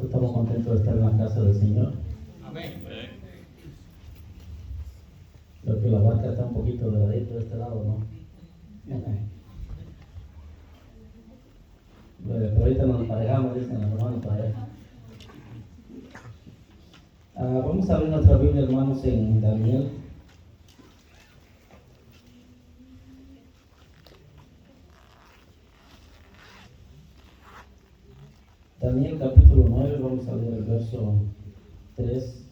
Nosotros estamos contentos de estar en la casa del Señor. Amén. Creo que la barca está un poquito doradita de este lado, ¿no? Pero ahorita nos emparejamos, dicen los hermanos para allá. Vamos a abrir nuestra Biblia, hermanos, en Daniel. Daniel capítulo 9, vamos a leer el verso 3.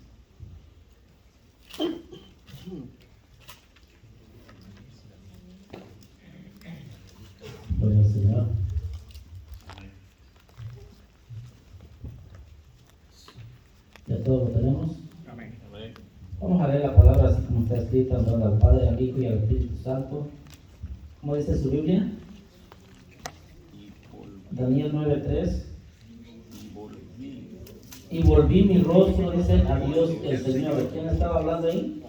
Gloria al Señor. ¿Ya todo lo tenemos? Amén. Vamos a leer la palabra así como está escrita, en nombre al Padre, al Hijo y al Espíritu Santo. ¿Cómo dice su Biblia? Daniel 9:3. Y volví mi rostro, dice, a Dios el Señor. ¿Quién estaba hablando ahí?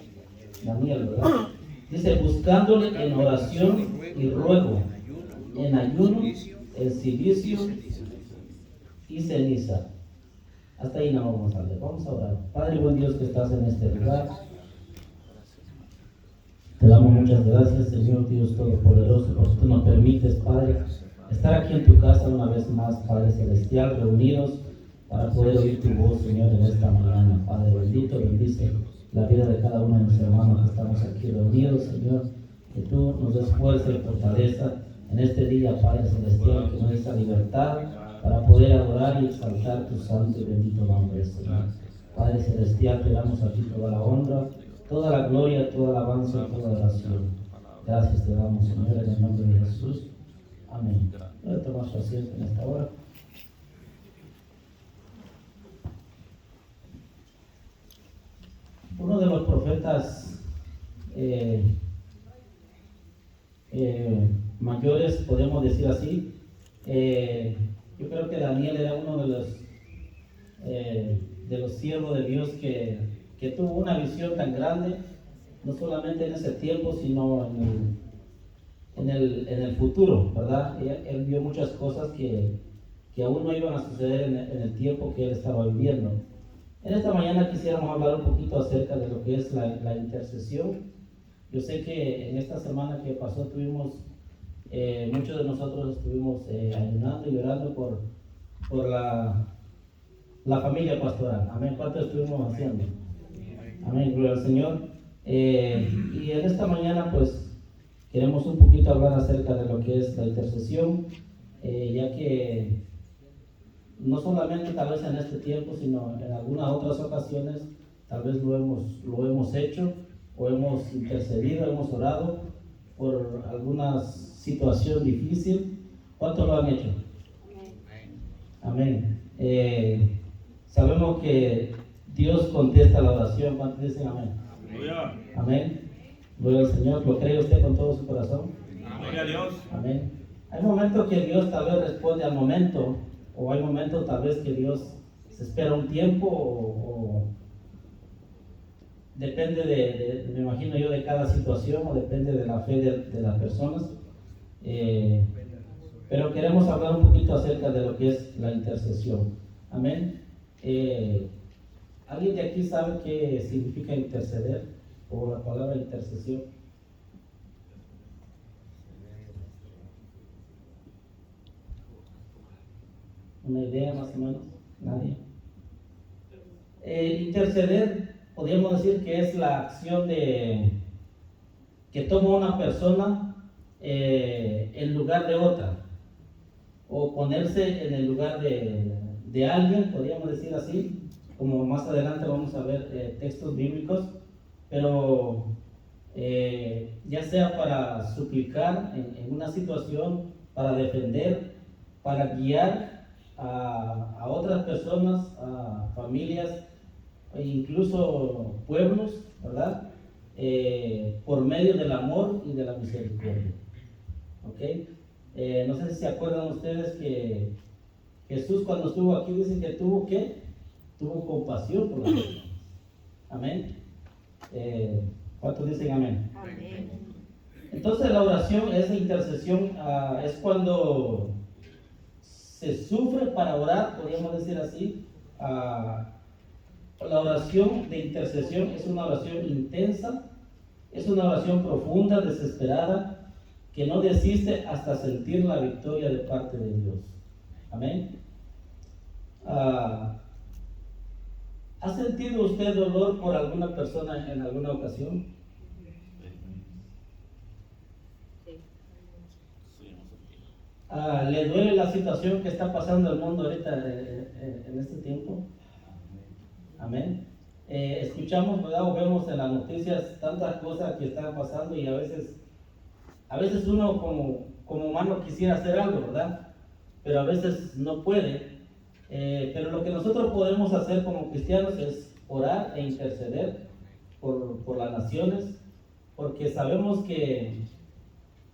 Daniel, ¿verdad? Dice, buscándole en oración y ruego, en ayuno, en silicio y ceniza. Hasta ahí no vamos a leer. Vamos a orar. Padre buen Dios que estás en este lugar, te damos muchas gracias, Señor Dios Todopoderoso, porque tú nos permites, Padre, estar aquí en tu casa una vez más, Padre Celestial, reunidos para poder oír tu voz, Señor, en esta mañana. Padre bendito, bendice la vida de cada uno de mis hermanos que estamos aquí reunidos, Señor, que tú nos des fuerza y fortaleza en este día, Padre Celestial, que nos des la libertad para poder adorar y exaltar tu santo y bendito nombre, Señor. Padre Celestial, te damos a ti toda la honra, toda la gloria, toda la alabanza y toda la oración. Gracias te damos, Señor, en el nombre de Jesús. Amén. Voy a tomar su asiento en esta hora. Uno de los profetas mayores, podemos decir así, yo creo que Daniel era uno de los siervos de Dios que tuvo una visión tan grande, no solamente en ese tiempo, sino en el futuro, ¿verdad? Él vio muchas cosas que aún no iban a suceder en el tiempo que él estaba viviendo. En esta mañana quisiéramos hablar un poquito acerca de lo que es la intercesión. Yo sé que en esta semana que pasó muchos de nosotros estuvimos ayunando y orando por la familia pastoral. Amén. ¿Cuánto estuvimos haciendo? Amén. Gloria al Señor. Y en esta mañana pues queremos un poquito hablar acerca de lo que es la intercesión, ya que no solamente tal vez en este tiempo, sino en algunas otras ocasiones, tal vez lo hemos hecho o hemos intercedido, hemos orado por alguna situación difícil. ¿Cuántos lo han hecho? Amén. Sabemos que Dios contesta la oración. ¿Cuántos dicen amén? Amén. Gloria al Señor. ¿Lo cree usted con todo su corazón? Gloria a Dios. Amén. Hay momentos que Dios tal vez responde al momento, o hay momentos tal vez que Dios se espera un tiempo, o depende me imagino yo, de cada situación, o depende de la fe de las personas. Pero queremos hablar un poquito acerca de lo que es la intercesión. Amén. ¿Alguien de aquí sabe qué significa interceder? O la palabra intercesión. ¿Una idea más o menos? ¿Nadie? Interceder, podríamos decir que es la acción que toma una persona en lugar de otra, o ponerse en el lugar de alguien, podríamos decir así, como más adelante vamos a ver textos bíblicos, pero ya sea para suplicar en una situación, para defender, para guiar a otras personas, a familias e incluso pueblos, ¿verdad? Por medio del amor y de la misericordia. ¿Ok? No sé si se acuerdan ustedes que Jesús, cuando estuvo aquí, dice que tuvo compasión por los demás. Amén. ¿Cuántos dicen amén? Amén. Entonces la oración, esa intercesión, es cuando se sufre para orar, podríamos decir así, La oración de intercesión es una oración intensa, es una oración profunda, desesperada, que no desiste hasta sentir la victoria de parte de Dios. Amén. ¿Ha sentido usted dolor por alguna persona en alguna ocasión? ¿Le duele la situación que está pasando el mundo ahorita en este tiempo? Amén. Escuchamos, ¿verdad? O vemos en las noticias tantas cosas que están pasando y a veces uno como humano quisiera hacer algo, ¿verdad? Pero a veces no puede. Pero lo que nosotros podemos hacer como cristianos es orar e interceder por las naciones, porque sabemos que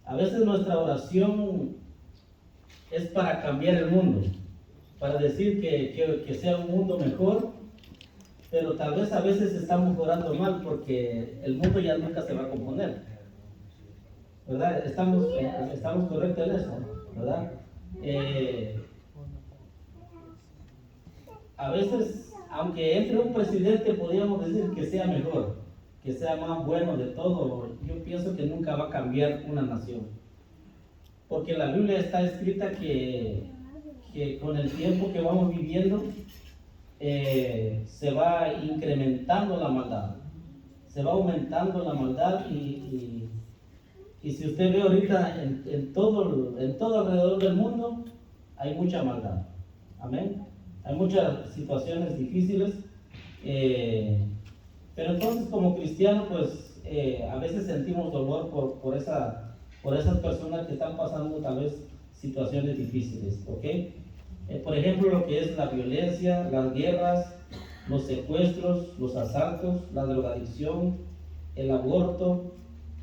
a veces nuestra oración es para cambiar el mundo, para decir que sea un mundo mejor, pero tal vez a veces estamos orando mal porque el mundo ya nunca se va a componer, ¿verdad? Estamos correctos en eso, ¿verdad? A veces, aunque entre un presidente, podríamos decir que sea mejor, que sea más bueno de todo, yo pienso que nunca va a cambiar una nación. Porque en la Biblia está escrita que con el tiempo que vamos viviendo, se va incrementando la maldad, se va aumentando la maldad y si usted ve ahorita en todo alrededor del mundo hay mucha maldad. Amén. Hay muchas situaciones difíciles, pero entonces como cristianos pues a veces sentimos dolor por esas personas que están pasando tal vez situaciones difíciles, ¿ok? Por ejemplo, lo que es la violencia, las guerras, los secuestros, los asaltos, la drogadicción, el aborto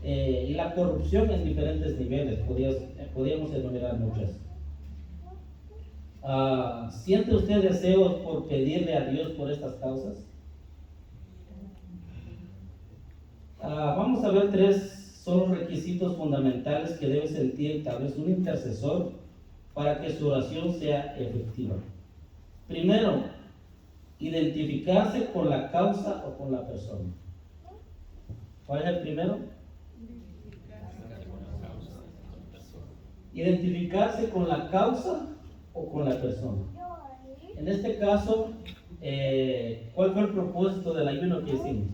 y la corrupción en diferentes niveles. Podríamos enumerar muchas. ¿Siente usted deseos por pedirle a Dios por estas causas? Vamos a ver 3 son los requisitos fundamentales que debe sentir tal vez un intercesor para que su oración sea efectiva. Primero, identificarse con la causa o con la persona. ¿Cuál es el primero? Identificarse con la causa o con la persona. En este caso, ¿cuál fue el propósito del ayuno que hicimos?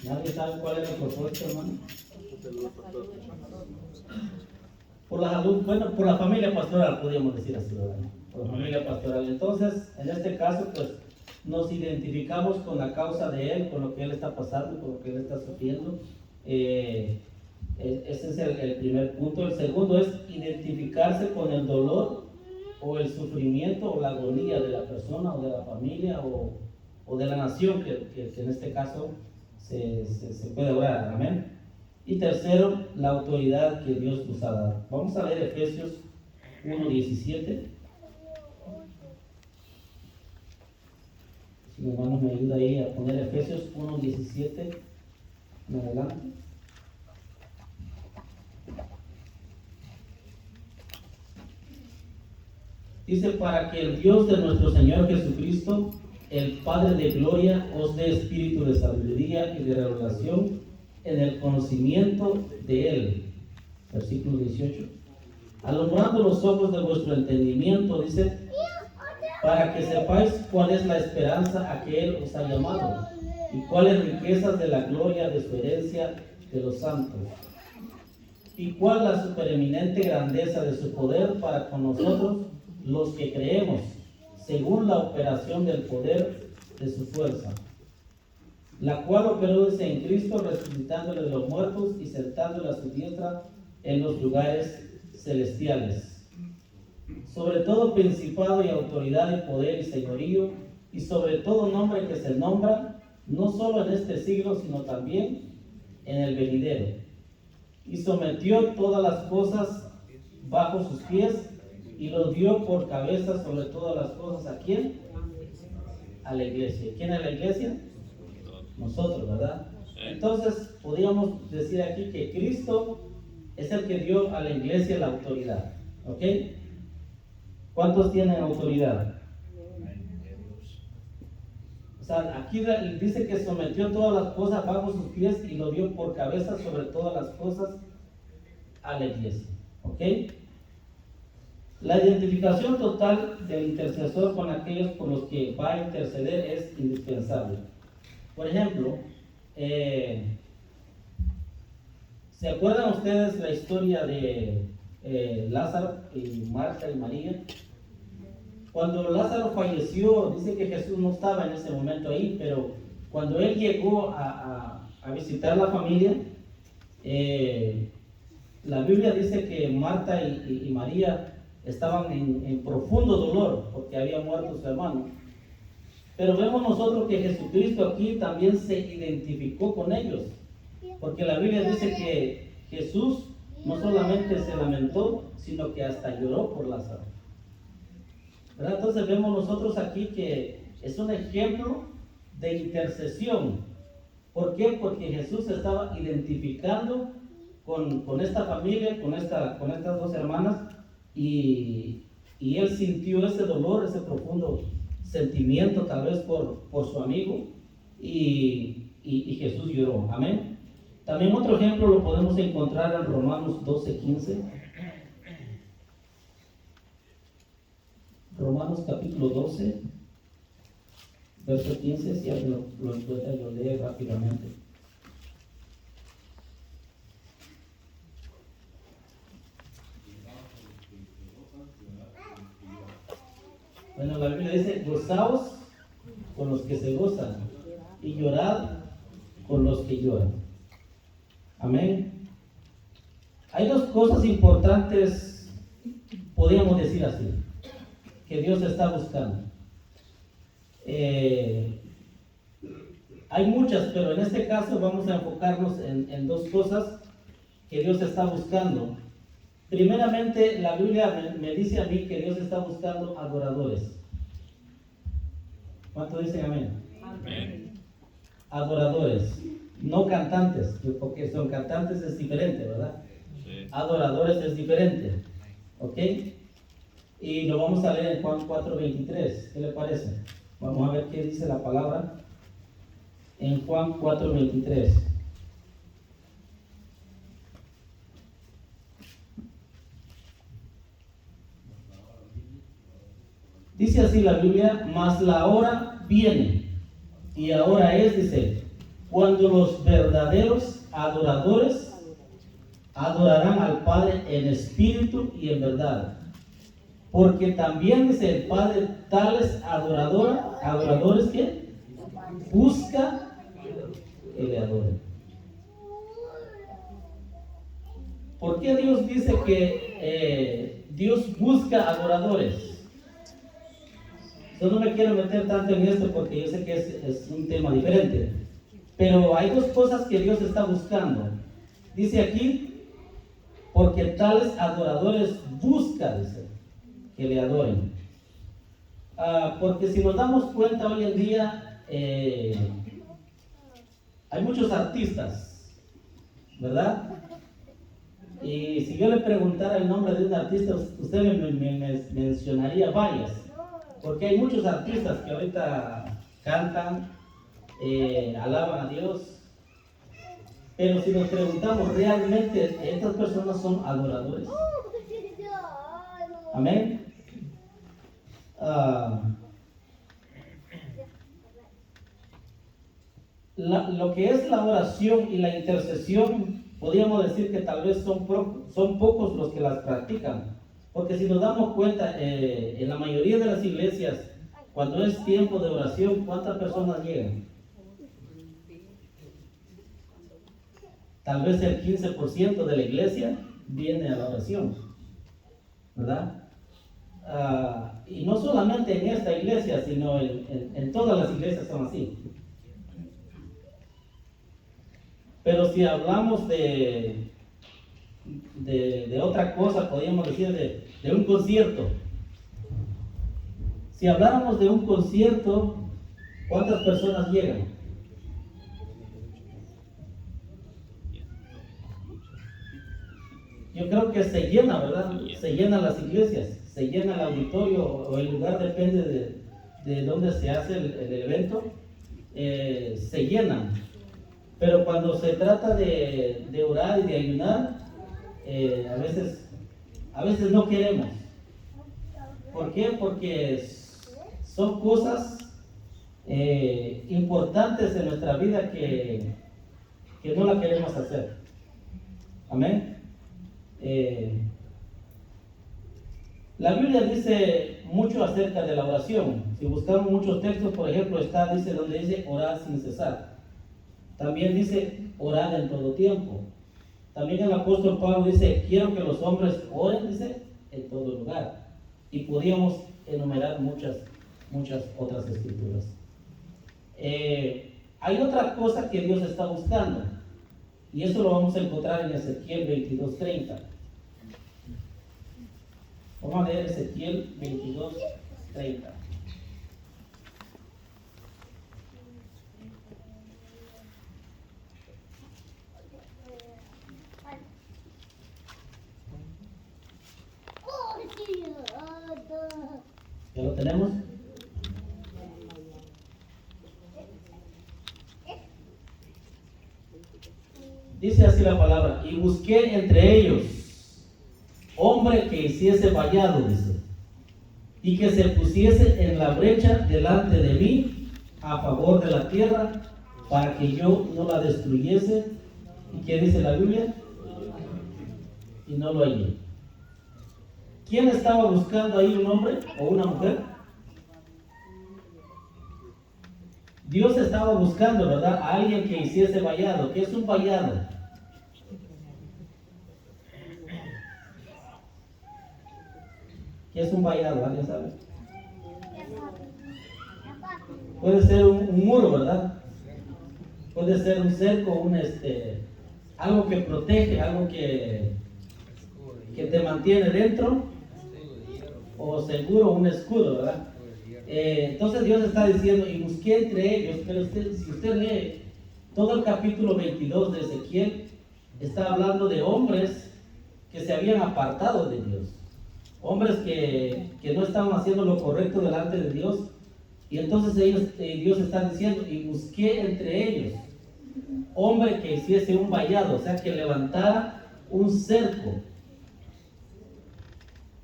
¿Nadie sabe cuál era el propósito, hermano? Por la salud, bueno, por la familia pastoral, podríamos decir así, ¿verdad? Por la familia pastoral. Entonces, en este caso, pues, nos identificamos con la causa de él, con lo que él está pasando, con lo que él está sufriendo. Ese es el primer punto. El segundo es identificarse con el dolor o el sufrimiento o la agonía de la persona o de la familia o de la nación que en este caso se puede orar. Amén. Y tercero, la autoridad que Dios nos ha dado. Vamos a leer Efesios 1:17. Si mi hermano me ayuda ahí a poner Efesios 1:17 en adelante. Dice: para que el Dios de nuestro Señor Jesucristo, el Padre de gloria, os dé espíritu de sabiduría y de revelación en el conocimiento de Él. Versículo 18. Alumbrando los ojos de vuestro entendimiento, dice, para que sepáis cuál es la esperanza a que Él os ha llamado y cuáles riquezas de la gloria de su herencia de los santos y cuál la supereminente grandeza de su poder para con nosotros los que creemos, según la operación del poder de su fuerza, la cual operó en Cristo, resucitándole de los muertos y sentándole a su diestra en los lugares celestiales, sobre todo principado y autoridad y poder y señorío, y sobre todo nombre que se nombra, no solo en este siglo, sino también en el venidero. Y sometió todas las cosas bajo sus pies, y los dio por cabeza sobre todas las cosas. ¿A quién? A la iglesia. ¿Quién es la iglesia? Nosotros, ¿verdad? Entonces, podríamos decir aquí que Cristo es el que dio a la iglesia la autoridad. ¿Ok? ¿Cuántos tienen autoridad? O sea, aquí dice que sometió todas las cosas bajo sus pies y lo dio por cabeza sobre todas las cosas a la iglesia. ¿Ok? La identificación total del intercesor con aquellos por los que va a interceder es indispensable. Por ejemplo, ¿se acuerdan ustedes la historia de Lázaro y Marta y María? Cuando Lázaro falleció, dice que Jesús no estaba en ese momento ahí, pero cuando él llegó a visitar la familia, la Biblia dice que Marta y María estaban en profundo dolor porque había muerto su hermano. Pero vemos nosotros que Jesucristo aquí también se identificó con ellos, porque la Biblia dice que Jesús no solamente se lamentó, sino que hasta lloró por Lázaro. ¿Verdad? Entonces vemos nosotros aquí que es un ejemplo de intercesión. ¿Por qué? Porque Jesús se estaba identificando con esta familia, con estas dos hermanas, y él sintió ese dolor, ese profundo sentimiento tal vez por su amigo, y Jesús lloró. Amén. También otro ejemplo lo podemos encontrar en Romanos 12:15. Romanos capítulo 12, verso 15, si alguien lo encuentra, lo lee rápidamente. Bueno, la Biblia dice, gozaos con los que se gozan y llorad con los que lloran. Amén. Hay dos cosas importantes, podríamos decir así, que Dios está buscando. Hay muchas, pero en este caso vamos a enfocarnos en dos cosas que Dios está buscando. Primeramente, la Biblia me dice a mí que Dios está buscando adoradores. ¿Cuánto dicen amén? Amén. Adoradores, no cantantes, porque son cantantes es diferente, ¿verdad? Sí. Adoradores es diferente, ¿ok? Y lo vamos a leer en Juan 4:23. ¿Qué le parece? Vamos a ver qué dice la palabra en Juan 4:23. Dice así la Biblia, mas la hora viene, y ahora es, dice, cuando los verdaderos adoradores adorarán al Padre en espíritu y en verdad. Porque también, dice el Padre, tales adoradores que busca que le adoren. ¿Por qué Dios dice que Dios busca adoradores? Yo no me quiero meter tanto en esto porque yo sé que es un tema diferente. Pero hay dos cosas que Dios está buscando. Dice aquí, porque tales adoradores buscan, dice, que le adoren. Porque si nos damos cuenta hoy en día, hay muchos artistas, ¿verdad? Y si yo le preguntara el nombre de un artista, usted me mencionaría varias. Porque hay muchos artistas que ahorita cantan, alaban a Dios. Pero si nos preguntamos, ¿realmente estas personas son adoradores? Amén. Lo que es la oración y la intercesión, podríamos decir que tal vez son pocos los que las practican. Porque si nos damos cuenta, en la mayoría de las iglesias, cuando es tiempo de oración, ¿cuántas personas llegan? Tal vez el 15% de la iglesia viene a la oración, ¿verdad? Y no solamente en esta iglesia, sino en todas las iglesias son así. Pero si hablamos de otra cosa, podríamos decir de un concierto. Si habláramos de un concierto, ¿cuántas personas llegan? yo creo que se llena, ¿verdad? Se llenan las iglesias, se llena el auditorio o el lugar, depende de dónde se hace el evento, se llenan. Pero cuando se trata de orar y de ayunar, a veces no queremos. ¿Por qué? Porque son cosas importantes en nuestra vida que no la queremos hacer. Amén. La Biblia dice mucho acerca de la oración. Si buscamos muchos textos, por ejemplo, dice donde dice orar sin cesar. También dice orar en todo tiempo. También el apóstol Pablo dice, quiero que los hombres oren, dice, en todo lugar. Y podríamos enumerar muchas otras escrituras. Hay otra cosa que Dios está buscando, y eso lo vamos a encontrar en Ezequiel 22:30. Vamos a leer Ezequiel 22:30. ¿Ya lo tenemos? Dice así la palabra, y busqué entre ellos hombre que hiciese vallado, dice, y que se pusiese en la brecha delante de mí a favor de la tierra, para que yo no la destruyese. ¿Y qué dice la Biblia? Y no lo hallé. ¿Quién estaba buscando ahí, un hombre o una mujer? Dios estaba buscando, ¿verdad?, a alguien que hiciese vallado. ¿Qué es un vallado? ¿Qué es un vallado? ¿Alguien sabe? Puede ser un muro, ¿verdad? Puede ser un cerco, algo que protege, algo que te mantiene dentro, o seguro, un escudo, ¿verdad? Entonces Dios está diciendo, y busqué entre ellos, pero si usted lee todo el capítulo 22 de Ezequiel, está hablando de hombres que se habían apartado de Dios, hombres que no estaban haciendo lo correcto delante de Dios, y entonces Dios está diciendo, y busqué entre ellos hombre que hiciese un vallado, o sea, que levantara un cerco.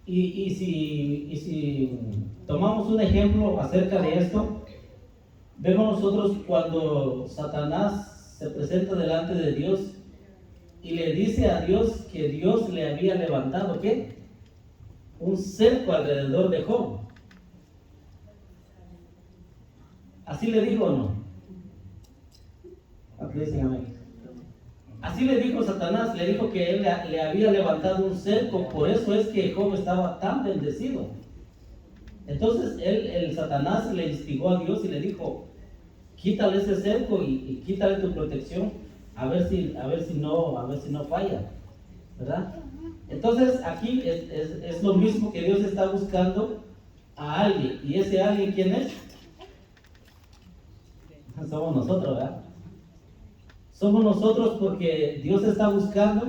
Y si tomamos un ejemplo acerca de esto, vemos nosotros cuando Satanás se presenta delante de Dios y le dice a Dios que Dios le había levantado, ¿qué? Un cerco alrededor de Job. ¿Así le dijo o no? Aquí dicen amén. Así le dijo Satanás, le dijo que él le había levantado un cerco, por eso es que Job estaba tan bendecido. Entonces el Satanás le instigó a Dios y le dijo, quítale ese cerco y quítale tu protección, a ver si no falla, ¿verdad? Entonces aquí es lo mismo, que Dios está buscando a alguien, y ese alguien, ¿quién es? Somos nosotros, ¿verdad? Somos nosotros, porque Dios está buscando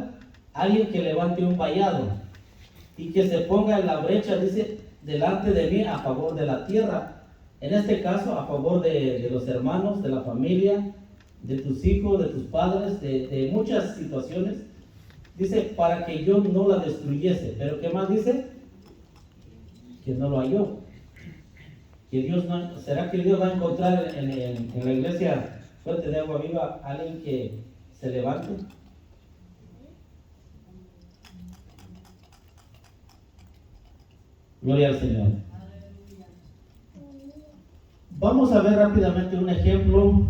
a alguien que levante un vallado y que se ponga en la brecha, dice, delante de mí a favor de la tierra. En este caso, a favor de los hermanos, de la familia, de tus hijos, de tus padres, de muchas situaciones. Dice, para que yo no la destruyese. Pero ¿qué más dice? Que no lo halló. ¿Será que Dios va a encontrar en la iglesia Fuente de Agua Viva alguien que se levante? Gloria al Señor. Vamos a ver rápidamente un ejemplo.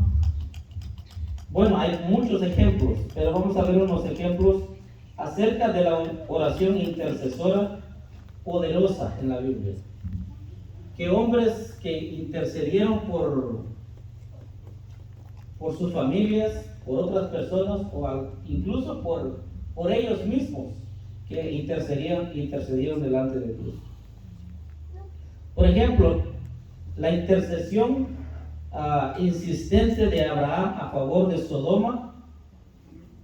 Bueno, hay muchos ejemplos, pero vamos a ver unos ejemplos acerca de la oración intercesora poderosa en la Biblia. Que hombres que intercedieron por sus familias, por otras personas, o incluso por ellos mismos, que intercedieron delante de Dios. Por ejemplo, la intercesión insistente de Abraham a favor de Sodoma,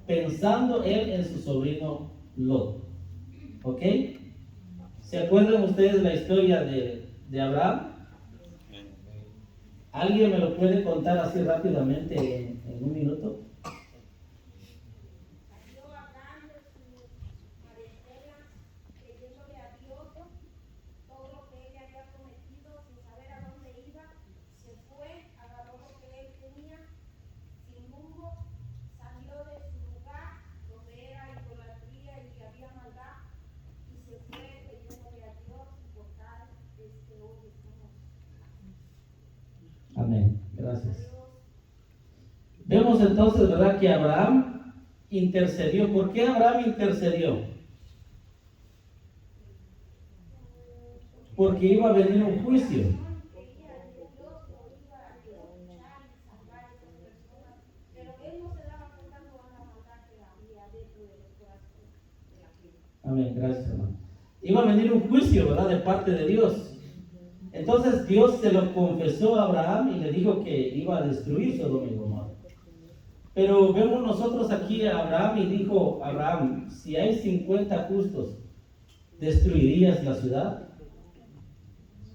pensando él en su sobrino Lot. ¿Ok? ¿Se acuerdan ustedes la historia de Abraham? ¿Alguien me lo puede contar así rápidamente en un minuto? Amén. Gracias. Vemos entonces, ¿verdad?, que Abraham intercedió. ¿Por qué Abraham intercedió? Porque iba a venir un juicio. Amén, gracias, hermano. Iba a venir un juicio, ¿verdad?, de parte de Dios. Entonces Dios se lo confesó a Abraham y le dijo que iba a destruir Sodoma y Gomorra. Pero vemos nosotros aquí a Abraham y dijo Abraham, si hay 50 justos, ¿destruirías la ciudad?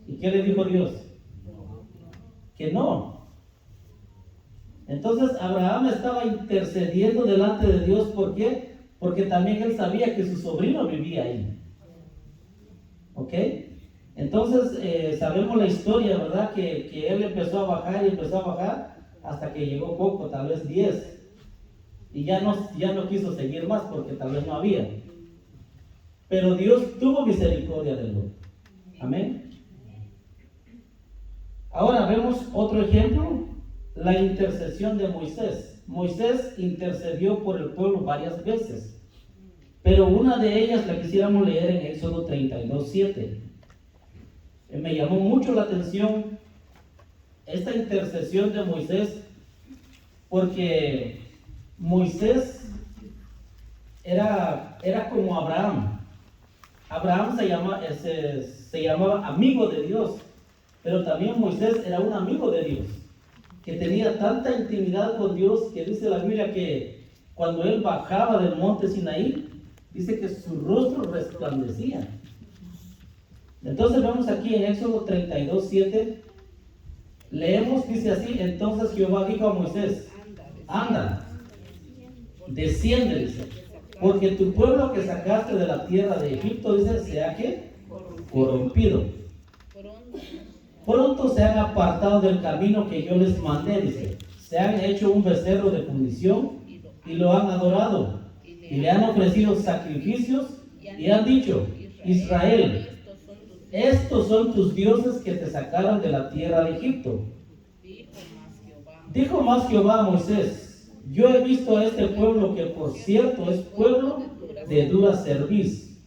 ¿Y qué le dijo Dios? Que no. Entonces Abraham estaba intercediendo delante de Dios. ¿Por qué? Porque también él sabía que su sobrino vivía ahí. ¿Ok? Entonces sabemos la historia, ¿verdad? Que él empezó a bajar y empezó a bajar hasta que llegó poco, tal vez 10. Y ya no quiso seguir más porque tal vez no había. Pero Dios tuvo misericordia de Lot. Amén. Ahora vemos otro ejemplo, la intercesión de Moisés. Moisés intercedió por el pueblo varias veces, pero una de ellas la quisiéramos leer en Éxodo 32:7. Me llamó mucho la atención esta intercesión de Moisés, porque Moisés era como Abraham. Abraham se llamaba amigo de Dios, pero también Moisés era un amigo de Dios, que tenía tanta intimidad con Dios que dice la Biblia que cuando él bajaba del monte Sinaí, dice que su rostro resplandecía. Entonces vemos aquí en Éxodo 32:7, leemos, dice así: entonces Jehová dijo a Moisés, anda, desciende, dice, porque tu pueblo que sacaste de la tierra de Egipto, dice, se ha ¿qué? Corrompido. Pronto se han apartado del camino que yo les mandé, dice, se han hecho un becerro de fundición y lo han adorado, y le han ofrecido sacrificios y han dicho, Israel, estos son tus dioses que te sacaron de la tierra de Egipto. Dijo más Jehová a Moisés, yo he visto a este pueblo que por cierto es pueblo de dura cerviz.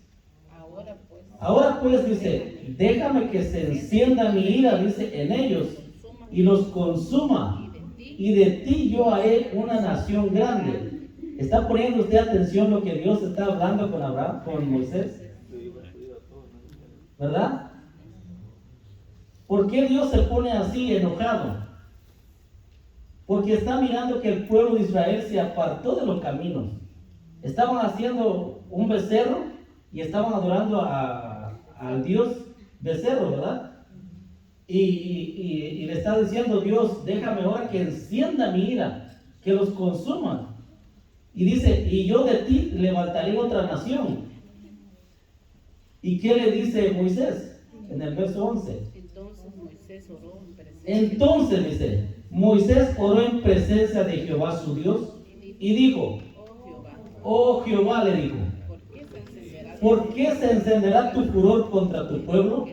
Ahora pues, dice, déjame que se encienda mi ira, dice, en ellos y los consuma, y de ti yo haré una nación grande. ¿Está poniendo usted atención lo que Dios está hablando con Abraham, con Moisés? ¿Verdad? ¿Por qué Dios se pone así enojado? Porque está mirando que el pueblo de Israel se apartó de los caminos. Estaban haciendo un becerro y estaban adorando al Dios becerro, ¿verdad? Y le está diciendo Dios, déjame ahora que encienda mi ira, que los consuma. Y dice, y yo de ti levantaré otra nación. ¿Y qué le dice Moisés? En el verso 11. Entonces dice, Moisés oró en presencia de Jehová su Dios y dijo, oh Jehová, le dijo, ¿por qué se encenderá tu furor contra tu pueblo,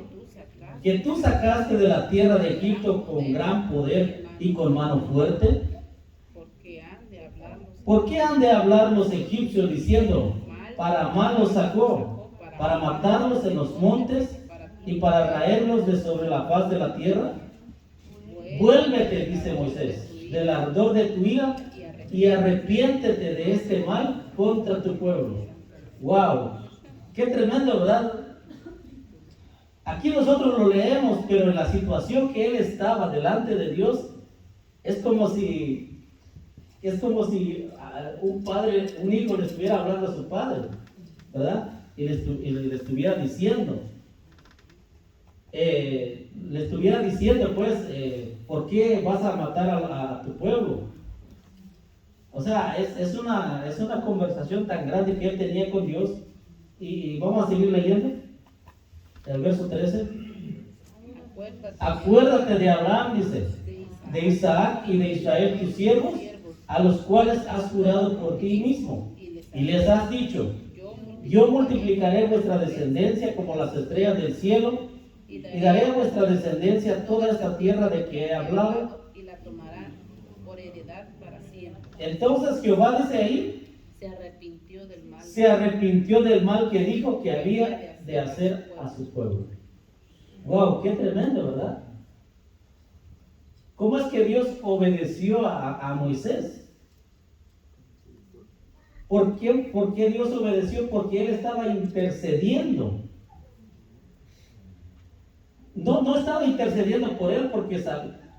que tú sacaste de la tierra de Egipto con gran poder y con mano fuerte? ¿Por qué han de hablar los egipcios diciendo, para mal los sacó, para matarlos en los montes y para traerlos de sobre la faz de la tierra? Vuélvete, dice Moisés, del ardor de tu ira y arrepiéntete de este mal contra tu pueblo. ¡Wow! ¡Qué tremendo!, ¿verdad? Aquí nosotros lo leemos, pero en la situación que él estaba delante de Dios, es como si un padre, un hijo le estuviera hablando a su padre, ¿verdad? y le estuviera diciendo, pues, ¿por qué vas a matar a tu pueblo? O sea, es una conversación tan grande que él tenía con Dios. Y vamos a seguir leyendo el verso 13. Acuérdate de Abraham, dice, de Isaac y de Israel, tus siervos, a los cuales has jurado por ti mismo, y les has dicho, yo multiplicaré vuestra descendencia como las estrellas del cielo, y daré a vuestra descendencia toda esta tierra de que he hablado, y la tomarán por heredad para siempre. Entonces Jehová, dice ahí, se arrepintió del mal que dijo que había de hacer a su pueblo. Wow, qué tremendo, ¿verdad? ¿Cómo es que Dios obedeció a Moisés? ¿Por qué Dios obedeció? Porque él estaba intercediendo. No estaba intercediendo por él porque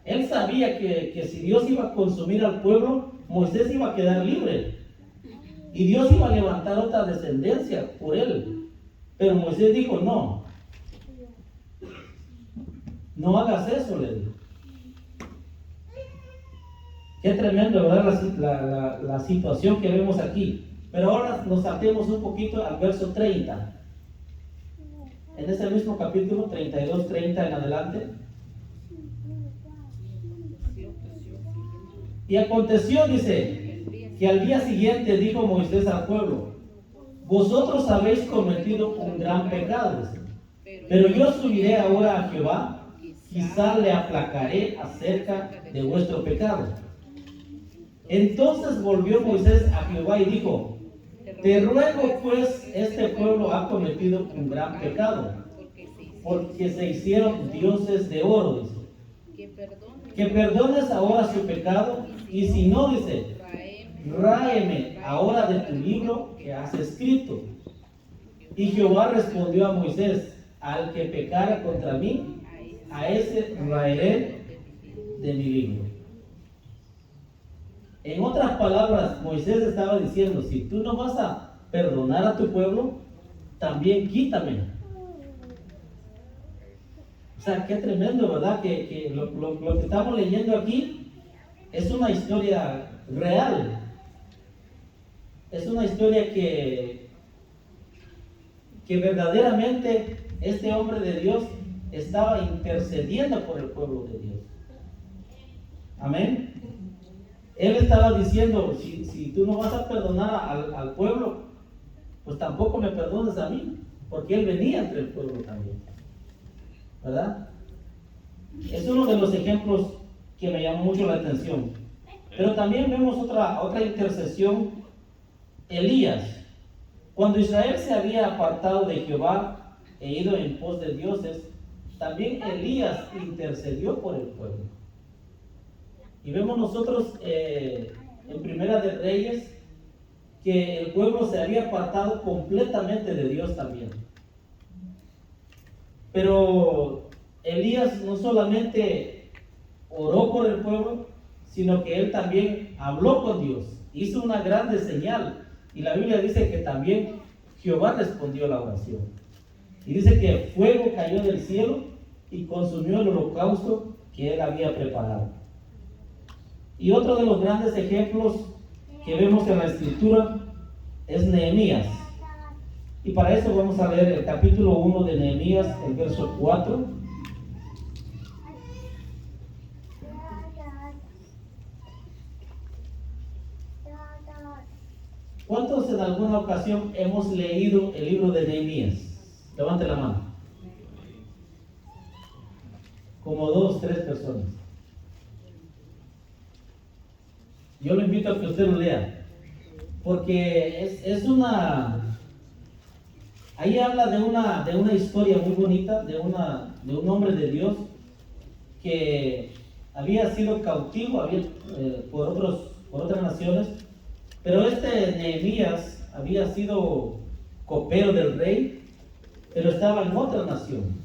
él sabía que si Dios iba a consumir al pueblo, Moisés iba a quedar libre. Y Dios iba a levantar otra descendencia por él. Pero Moisés dijo, no hagas eso, le dijo. Qué tremendo, ¿verdad? La situación que vemos aquí. Pero ahora nos saltemos un poquito al verso 30. En ese mismo capítulo, 32, 30 en adelante. Y aconteció, dice, que al día siguiente dijo Moisés al pueblo, vosotros habéis cometido un gran pecado, dice, pero yo subiré ahora a Jehová, quizá le aplacaré acerca de vuestro pecado. Entonces volvió Moisés a Jehová y dijo, te ruego pues, este pueblo ha cometido un gran pecado, porque se hicieron dioses de oro, dice, que perdones ahora su pecado, y si no, dice, ráeme ahora de tu libro que has escrito. Y Jehová respondió a Moisés, al que pecare contra mí, a ese raeré de mi libro. En otras palabras, Moisés estaba diciendo, si tú no vas a perdonar a tu pueblo, también quítame. O sea, qué tremendo, ¿verdad? Que lo que estamos leyendo aquí es una historia real. Es una historia que verdaderamente este hombre de Dios estaba intercediendo por el pueblo de Dios. Amén. Él estaba diciendo, si tú no vas a perdonar al pueblo, pues tampoco me perdones a mí, porque él venía entre el pueblo también, ¿verdad? Es uno de los ejemplos que me llamó mucho la atención. Pero también vemos otra intercesión. Elías, cuando Israel se había apartado de Jehová e ido en pos de dioses, también Elías intercedió por el pueblo. Y vemos nosotros en Primera de Reyes que el pueblo se había apartado completamente de Dios también. Pero Elías no solamente oró por el pueblo, sino que él también habló con Dios, hizo una grande señal. Y la Biblia dice que también Jehová respondió la oración. Y dice que fuego cayó del cielo y consumió el holocausto que él había preparado. Y otro de los grandes ejemplos que vemos en la escritura es Nehemías. Y para eso vamos a leer el capítulo 1 de Nehemías, el verso 4. ¿Cuántos en alguna ocasión hemos leído el libro de Nehemías? Levante la mano. Como 2, 3 personas. Yo lo invito a que usted lo lea, porque es una... Ahí habla de una historia muy bonita, de un hombre de Dios que había sido cautivo por otras naciones, pero Nehemías había sido copero del rey, pero estaba en otra nación,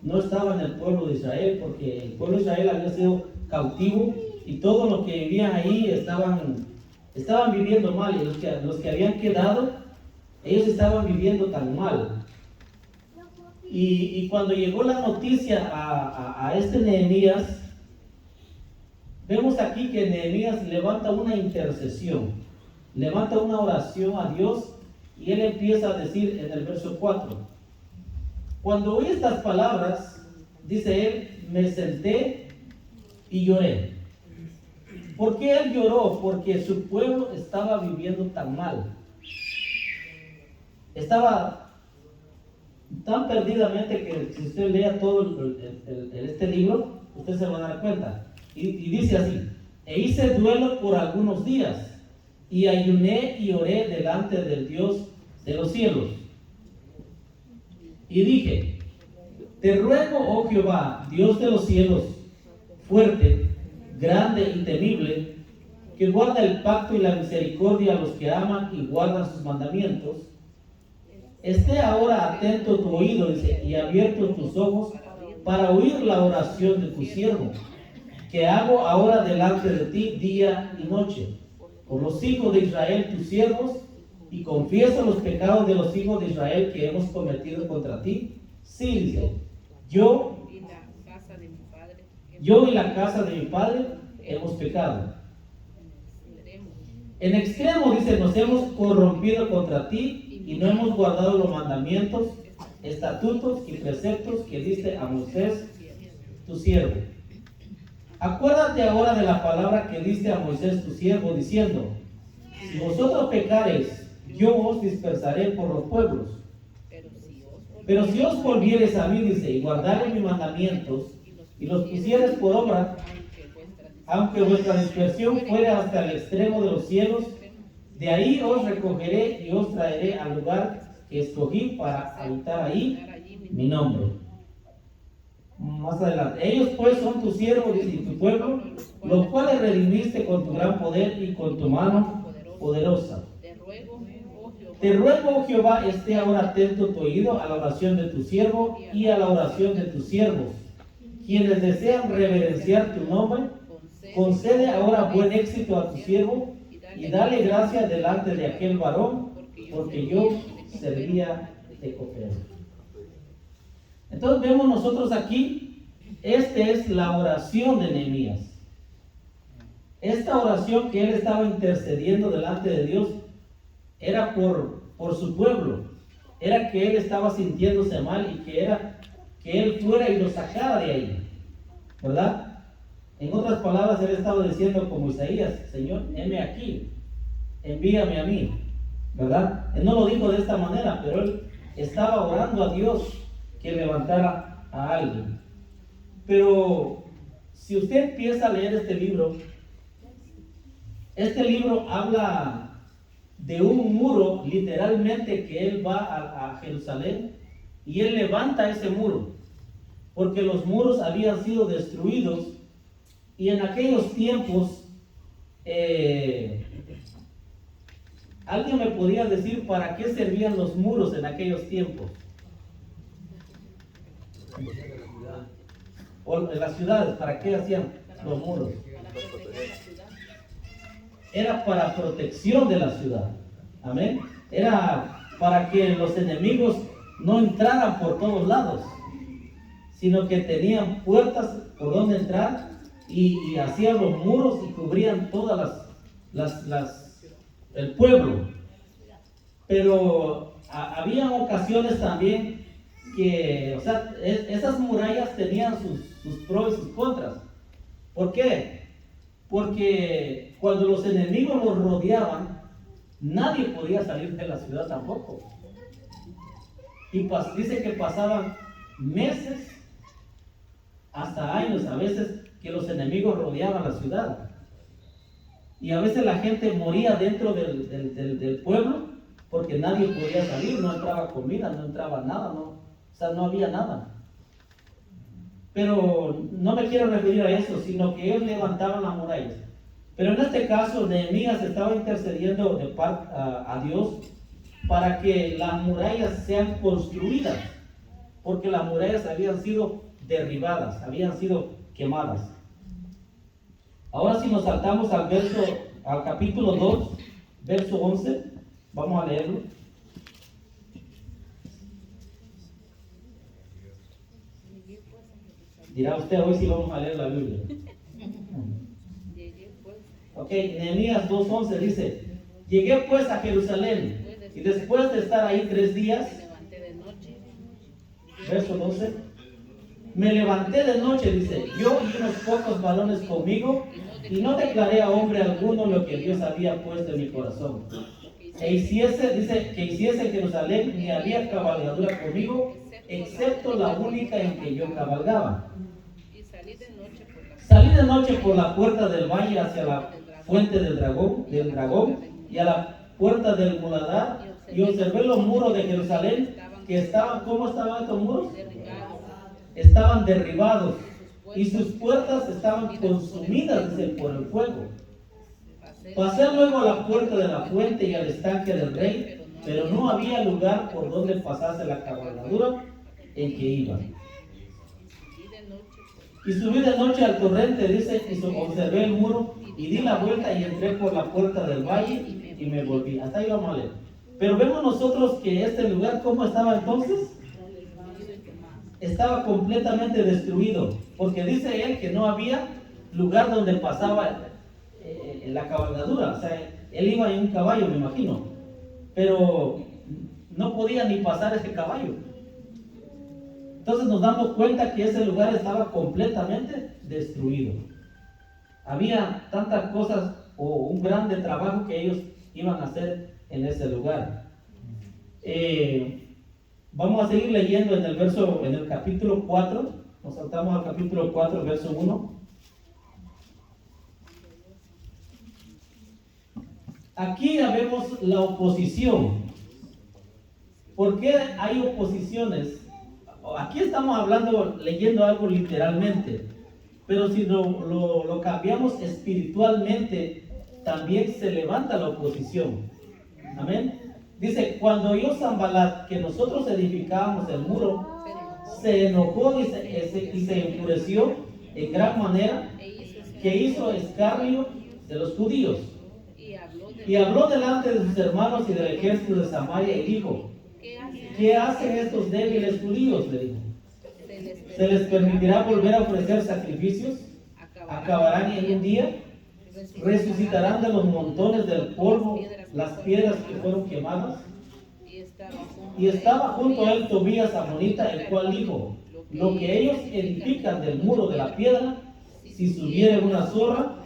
no estaba en el pueblo de Israel, porque el pueblo de Israel había sido cautivo y todos los que vivían ahí estaban viviendo mal, y los que habían quedado Ellos estaban viviendo tan mal. Y cuando llegó la noticia a este Nehemías, vemos aquí que Nehemías levanta una intercesión, levanta una oración a Dios, y él empieza a decir en el verso 4: cuando oí estas palabras, dice él, me senté y lloré. ¿Por qué él lloró? Porque su pueblo estaba viviendo tan mal. Estaba tan perdidamente que si usted lea todo este libro, usted se va a dar cuenta. Y dice así: e hice duelo por algunos días, y ayuné y oré delante del Dios de los cielos. Y dije: te ruego, oh Jehová, Dios de los cielos, fuerte, grande y temible, que guarda el pacto y la misericordia a los que aman y guardan sus mandamientos. Esté ahora atento tu oído, dice, y abierto tus ojos para oír la oración de tu siervo, que hago ahora delante de ti día y noche, por los hijos de Israel tus siervos, y confieso los pecados de los hijos de Israel que hemos cometido contra ti. Sí, dice, yo y la casa de mi padre hemos pecado. En extremo, dice, nos hemos corrompido contra ti y no hemos guardado los mandamientos, estatutos y preceptos que diste a Moisés, tu siervo. Acuérdate ahora de la palabra que diste a Moisés, tu siervo, diciendo: si vosotros pecareis, yo os dispersaré por los pueblos. Pero si os volviereis a mí, dice, y guardareis mis mandamientos, y los pusiereis por obra, aunque vuestra dispersión fuera hasta el extremo de los cielos, de ahí os recogeré y os traeré al lugar que escogí para habitar ahí mi nombre. Más adelante: ellos pues son tus siervos y tu pueblo, los cuales redimiste con tu gran poder y con tu mano poderosa. Te ruego, oh Jehová, esté ahora atento tu oído a la oración de tu siervo y a la oración de tus siervos, quienes desean reverenciar tu nombre. Concede ahora buen éxito a tu siervo y dale gracia delante de aquel varón, porque yo servía de copero. Entonces vemos nosotros aquí, esta es la oración de Nehemías. Esta oración que él estaba intercediendo delante de Dios era por su pueblo, era que él estaba sintiéndose mal y que era que él fuera y lo sacara de ahí, ¿verdad? En otras palabras, él estaba diciendo como Isaías: Señor, heme aquí, envíame a mí, ¿verdad? Él no lo dijo de esta manera, pero él estaba orando a Dios que levantara a alguien. Pero si usted empieza a leer este libro habla de un muro, literalmente, que él va a Jerusalén y él levanta ese muro, porque los muros habían sido destruidos. Y en aquellos tiempos, ¿alguien me podría decir para qué servían los muros en aquellos tiempos? O en las ciudades, ¿para qué hacían los muros? Era para protección de la ciudad. Amén. Era para que los enemigos no entraran por todos lados, sino que tenían puertas por donde entrar. Y hacían los muros y cubrían todas el pueblo. Pero había ocasiones también que, o sea, esas murallas tenían sus pros y sus contras. ¿Por qué? Porque cuando los enemigos los rodeaban, nadie podía salir de la ciudad tampoco. Y dice que pasaban meses, hasta años a veces, que los enemigos rodeaban la ciudad. Y a veces la gente moría dentro del pueblo porque nadie podía salir, no entraba comida, no entraba nada, o sea, no había nada. Pero no me quiero referir a eso, sino que ellos levantaban las murallas. Pero en este caso, Nehemías estaba intercediendo a Dios para que las murallas sean construidas, porque las murallas habían sido derribadas, habían sido quemadas. Ahora, si nos saltamos al capítulo 2, verso 11, vamos a leerlo. Dirá usted, hoy sí vamos a leer la Biblia. Llegué pues, Ok, Nehemías 2:11 dice, llegué pues a Jerusalén y después de estar ahí 3 días, me levanté de noche. verso 12, me levanté de noche, dice, yo y unos pocos varones conmigo, y no declaré a hombre alguno lo que Dios había puesto en mi corazón. Dice, que hiciese en Jerusalén, ni había cabalgadura conmigo, excepto la única en que yo cabalgaba. Y Salí de noche por la puerta del valle hacia la fuente del dragón, y a la puerta del muladar, y observé los muros de Jerusalén, que estaban, ¿cómo estaban estos muros? Estaban derribados, y sus puertas estaban consumidas, dice, por el fuego. Pasé luego a la puerta de la fuente y al estanque del rey, pero no había lugar por donde pasase la cabalgadura en que iba. Y subí de noche al torrente, dice, y observé el muro, y di la vuelta y entré por la puerta del valle y me volví. Hasta ahí vamos a leer. Pero vemos nosotros que este lugar, ¿cómo estaba entonces? Estaba completamente destruido, porque dice él que no había lugar donde pasaba la cabalgadura. O sea, él iba en un caballo, me imagino, pero no podía ni pasar ese caballo. Entonces nos damos cuenta que ese lugar estaba completamente destruido. Había tantas cosas o un grande trabajo que ellos iban a hacer en ese lugar. Vamos a seguir leyendo en el capítulo 4. Nos saltamos al capítulo 4, verso 1. Aquí ya vemos la oposición. ¿Por qué hay oposiciones? Aquí estamos leyendo algo literalmente, pero si lo cambiamos espiritualmente, también se levanta la oposición. Amén. Dice, cuando oyó Sanbalat que nosotros edificábamos el muro, se enojó y se enfureció en gran manera, que hizo escarnio de los judíos. Y habló delante de sus hermanos y del ejército de Samaria y dijo, ¿qué hacen estos débiles judíos? Le dijo. ¿Se les permitirá volver a ofrecer sacrificios? ¿Acabarán en un día? ¿Resucitarán de los montones del polvo las piedras que fueron quemadas? Y estaba junto a él Tobías amonita, el cual dijo, lo que ellos edifican del muro de la piedra, si subiere una zorra,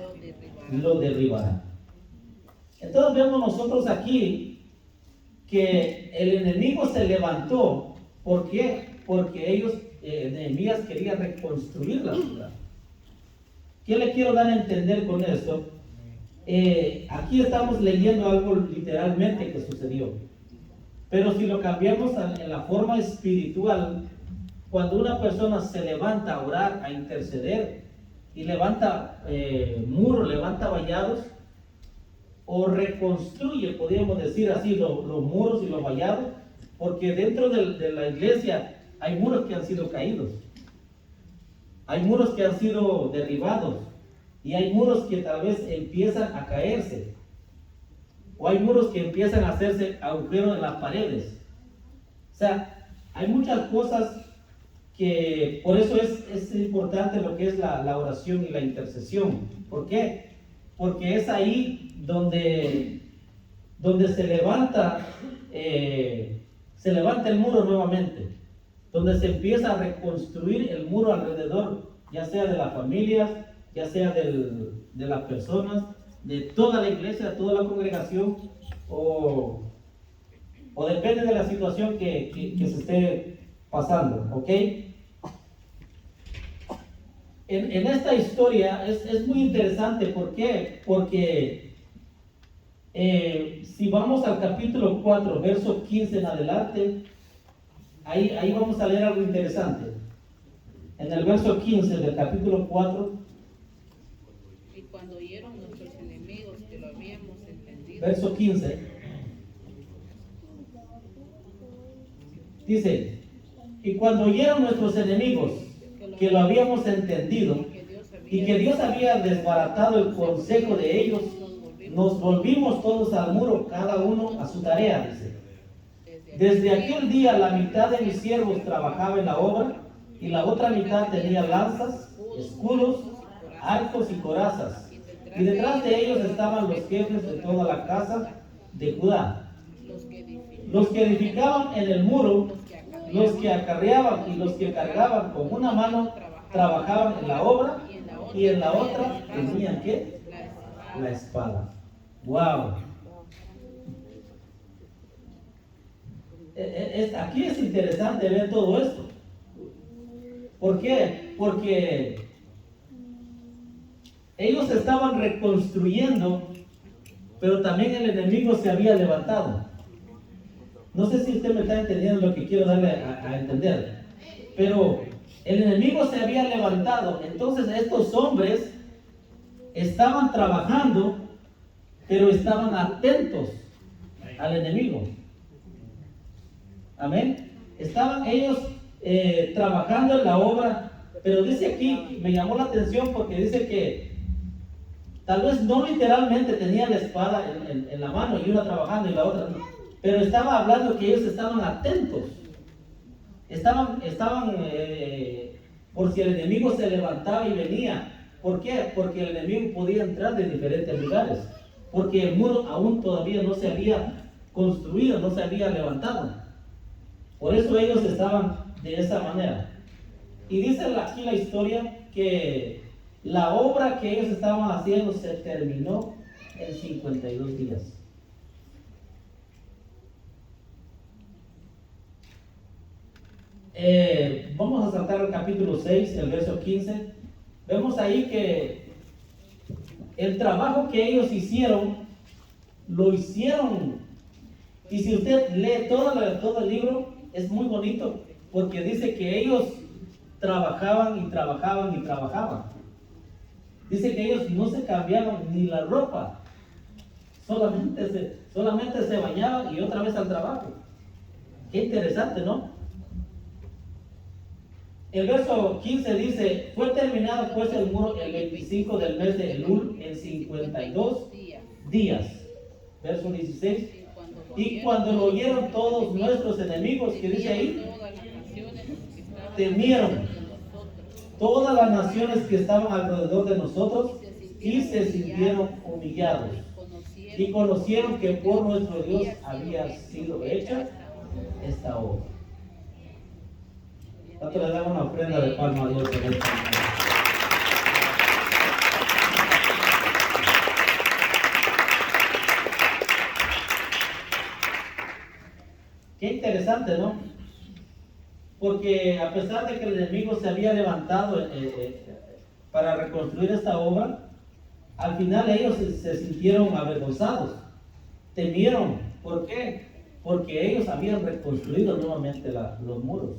lo derribará. Entonces vemos nosotros aquí que el enemigo se levantó. ¿Por qué? Porque ellos, Nehemías, quería reconstruir la ciudad. ¿Qué le quiero dar a entender con esto? Aquí estamos leyendo algo literalmente que sucedió. Pero si lo cambiamos en la forma espiritual, cuando una persona se levanta a orar, a interceder, y levanta muros, levanta vallados, o reconstruye, podríamos decir así, los muros y los vallados, porque dentro de la iglesia hay muros que han sido caídos, hay muros que han sido derribados, y hay muros que tal vez empiezan a caerse, o hay muros que empiezan a hacerse agujeros en las paredes. O sea, hay muchas cosas que, por eso es importante lo que es la oración y la intercesión. ¿Por qué? Porque es ahí donde se levanta el muro nuevamente, donde se empieza a reconstruir el muro alrededor, ya sea de las familias, ya sea de las personas, de toda la iglesia, de toda la congregación, o depende de la situación que se esté pasando, ¿ok? En esta historia es muy interesante. ¿Por qué? Porque si vamos al capítulo 4, verso 15 en adelante, ahí vamos a leer algo interesante. En el verso 15 del capítulo 4, y cuando oyeron nuestros enemigos que lo habíamos entendido, verso 15, dice, y cuando oyeron nuestros enemigos que lo habíamos entendido y que Dios había desbaratado el consejo de ellos, nos volvimos todos al muro, cada uno a su tarea, dice. Desde aquel día la mitad de mis siervos trabajaba en la obra y la otra mitad tenía lanzas, escudos, arcos y corazas. Y detrás de ellos estaban los jefes de toda la casa de Judá, los que edificaban en el muro, los que acarreaban y los que cargaban con una mano trabajaban en la obra y en la otra tenían ¿qué? La espada. ¡Wow! Aquí es interesante ver todo esto. ¿Por qué? Porque ellos estaban reconstruyendo, pero también el enemigo se había levantado. No sé si usted me está entendiendo lo que quiero darle a entender, pero el enemigo se había levantado. Entonces estos hombres estaban trabajando, pero estaban atentos al enemigo. Amén. Estaban ellos trabajando en la obra, pero dice aquí, me llamó la atención porque dice que tal vez no literalmente tenían la espada en la mano y una trabajando y la otra no, pero estaba hablando que ellos estaban atentos. Estaban por si el enemigo se levantaba y venía. ¿Por qué? Porque el enemigo podía entrar de diferentes lugares. Porque el muro aún todavía no se había construido, no se había levantado. Por eso ellos estaban de esa manera. Y dice aquí la historia que la obra que ellos estaban haciendo se terminó en 52 días. Vamos a saltar al capítulo 6, el verso 15. Vemos ahí que el trabajo que ellos hicieron, lo hicieron. Y si usted lee todo el libro, es muy bonito, porque dice que ellos trabajaban y trabajaban y trabajaban. Dice que ellos no se cambiaban ni la ropa, solamente se bañaban y otra vez al trabajo. Qué interesante, ¿no? El verso 15 dice: fue terminado pues el muro el 25 del mes de Elul en 52 días. Verso 16. Y cuando lo oyeron todos nuestros enemigos, que dice ahí, temieron todas las naciones que estaban alrededor de nosotros y se sintieron humillados y conocieron que por nuestro Dios había sido hecha esta obra. Nosotros le damos una ofrenda de palma a Dios en esta mañana. Qué interesante, ¿no? Porque a pesar de que el enemigo se había levantado para reconstruir esta obra, al final ellos se sintieron avergonzados, temieron. ¿Por qué? Porque ellos habían reconstruido nuevamente los muros.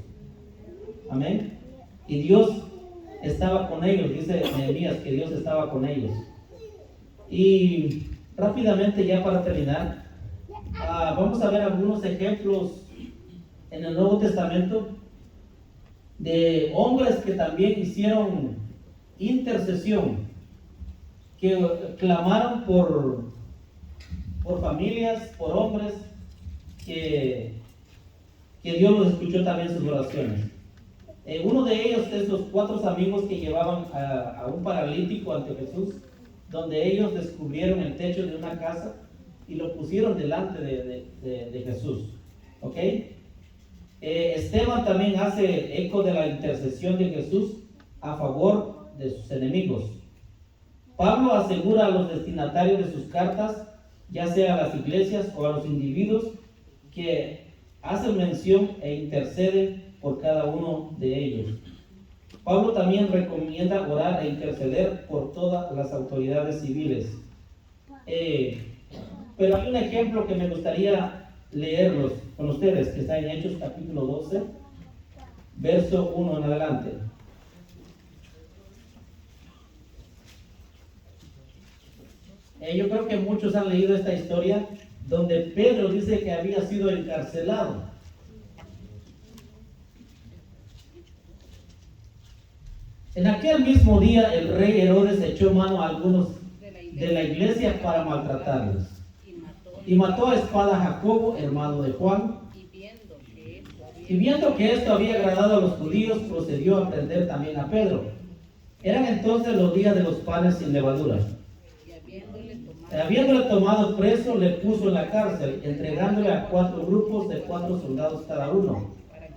Amén. Y Dios estaba con ellos, dice Nehemías que Dios estaba con ellos. Y rápidamente, ya para terminar, vamos a ver algunos ejemplos en el Nuevo Testamento de hombres que también hicieron intercesión, que clamaron por familias, por hombres, que Dios los escuchó también sus oraciones. Uno de ellos es los 4 amigos que llevaban a un paralítico ante Jesús, donde ellos descubrieron el techo de una casa y lo pusieron delante de Jesús. ¿Ok? Esteban también hace eco de la intercesión de Jesús a favor de sus enemigos. Pablo asegura a los destinatarios de sus cartas, ya sea a las iglesias o a los individuos, que hacen mención e interceden por cada uno de ellos. Pablo también recomienda orar e interceder por todas las autoridades civiles. Pero hay un ejemplo que me gustaría leerlos con ustedes, que está en Hechos capítulo 12, verso 1 en adelante. Yo creo que muchos han leído esta historia donde Pedro dice que había sido encarcelado. En aquel mismo día el rey Herodes echó mano a algunos de la iglesia para maltratarlos y mató a espada a Jacobo, hermano de Juan, Y viendo que esto había agradado a los judíos, procedió a prender también a Pedro. Eran entonces los días de los panes sin levadura. Y Habiéndole tomado preso, le puso en la cárcel, entregándole a 4 grupos de 4 soldados cada uno,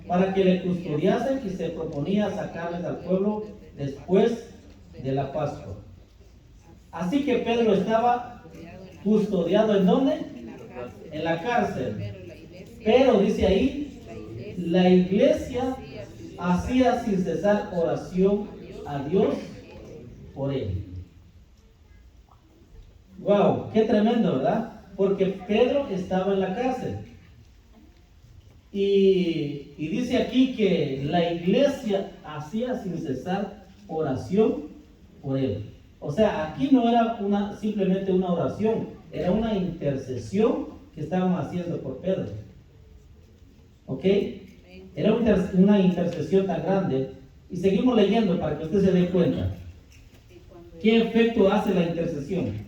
para que le custodiasen, y se proponía sacarles al pueblo después de la Pascua. Así que Pedro estaba custodiado ¿en dónde? En la cárcel. Pero dice ahí, la iglesia hacía sin cesar oración a Dios por él. Wow, qué tremendo, ¿verdad? Porque Pedro estaba en la cárcel. Y dice aquí que la iglesia hacía sin cesar oración por él. O sea, aquí no era simplemente una oración, era una intercesión que estaban haciendo por Pedro. ¿Ok? Era una intercesión tan grande. Y seguimos leyendo para que usted se dé cuenta. ¿Qué efecto hace la intercesión?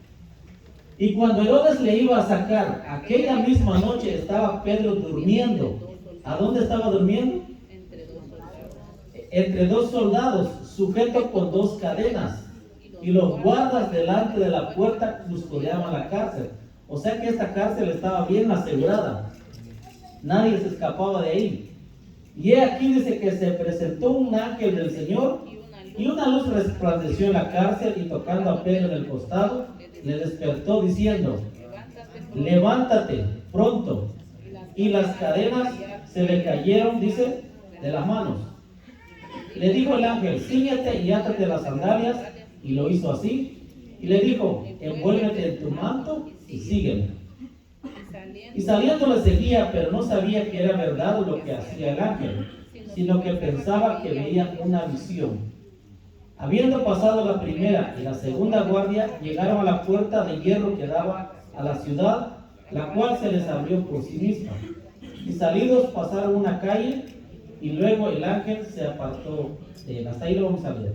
Y cuando Herodes le iba a sacar, aquella misma noche estaba Pedro durmiendo. ¿A dónde estaba durmiendo? Entre 2 soldados, sujeto con 2 cadenas. Y los guardas delante de la puerta custodiaban la cárcel. O sea que esta cárcel estaba bien asegurada. Nadie se escapaba de ahí. Y aquí dice que se presentó un ángel del Señor, y una luz resplandeció en la cárcel, y tocando a Pedro en el costado, le despertó diciendo: levántate pronto. Y las cadenas se le cayeron, dice, de las manos. Le dijo el ángel: cíñete y átate las sandalias. Y lo hizo así. Y le dijo: envuélvete en tu manto y sígueme. Y saliendo le seguía, pero no sabía que era verdad lo que hacía el ángel, sino que pensaba que veía una visión. Habiendo pasado la primera y la segunda guardia, llegaron a la puerta de hierro que daba a la ciudad, la cual se les abrió por sí misma. Y salidos pasaron una calle, y luego el ángel se apartó de él. Hasta ahí lo vamos a leer.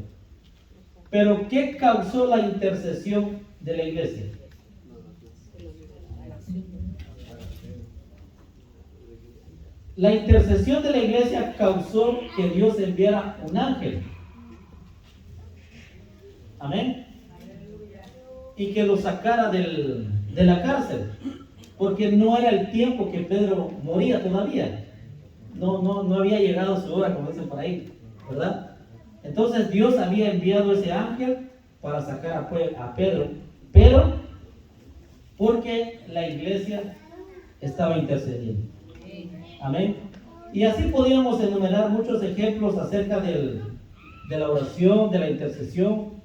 Pero ¿qué causó la intercesión de la iglesia? La intercesión de la iglesia causó que Dios enviara un ángel. Amén. Y que lo sacara de la cárcel. Porque no era el tiempo que Pedro moría todavía. No había llegado su hora, como dicen por ahí, ¿verdad? Entonces Dios había enviado ese ángel para sacar a Pedro. Pero porque la iglesia estaba intercediendo. Amén. Y así podíamos enumerar muchos ejemplos acerca de la oración, de la intercesión.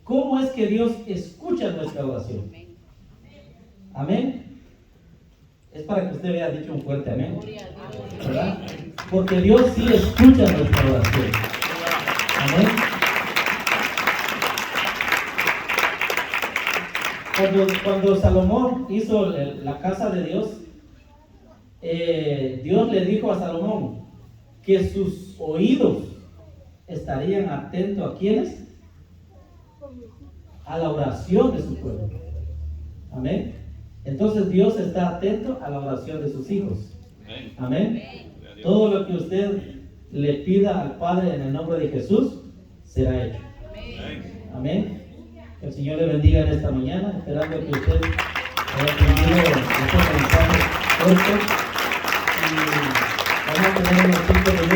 ¿Cómo es que Dios escucha nuestra oración? Amén. Es para que usted vea dicho un fuerte amén, ¿verdad? Porque Dios sí escucha nuestra oración. Amén. Cuando Salomón hizo la casa de Dios, Dios le dijo a Salomón que sus oídos estarían atentos a ¿quiénes? A la oración de su pueblo. Amén. Entonces Dios está atento a la oración de sus hijos. Amén. Todo lo que usted le pida al Padre en el nombre de Jesús será hecho. Amén. Que el Señor le bendiga en esta mañana, esperando que usted haya entendido este mensaje corto. Y vamos a tener unos 5 minutos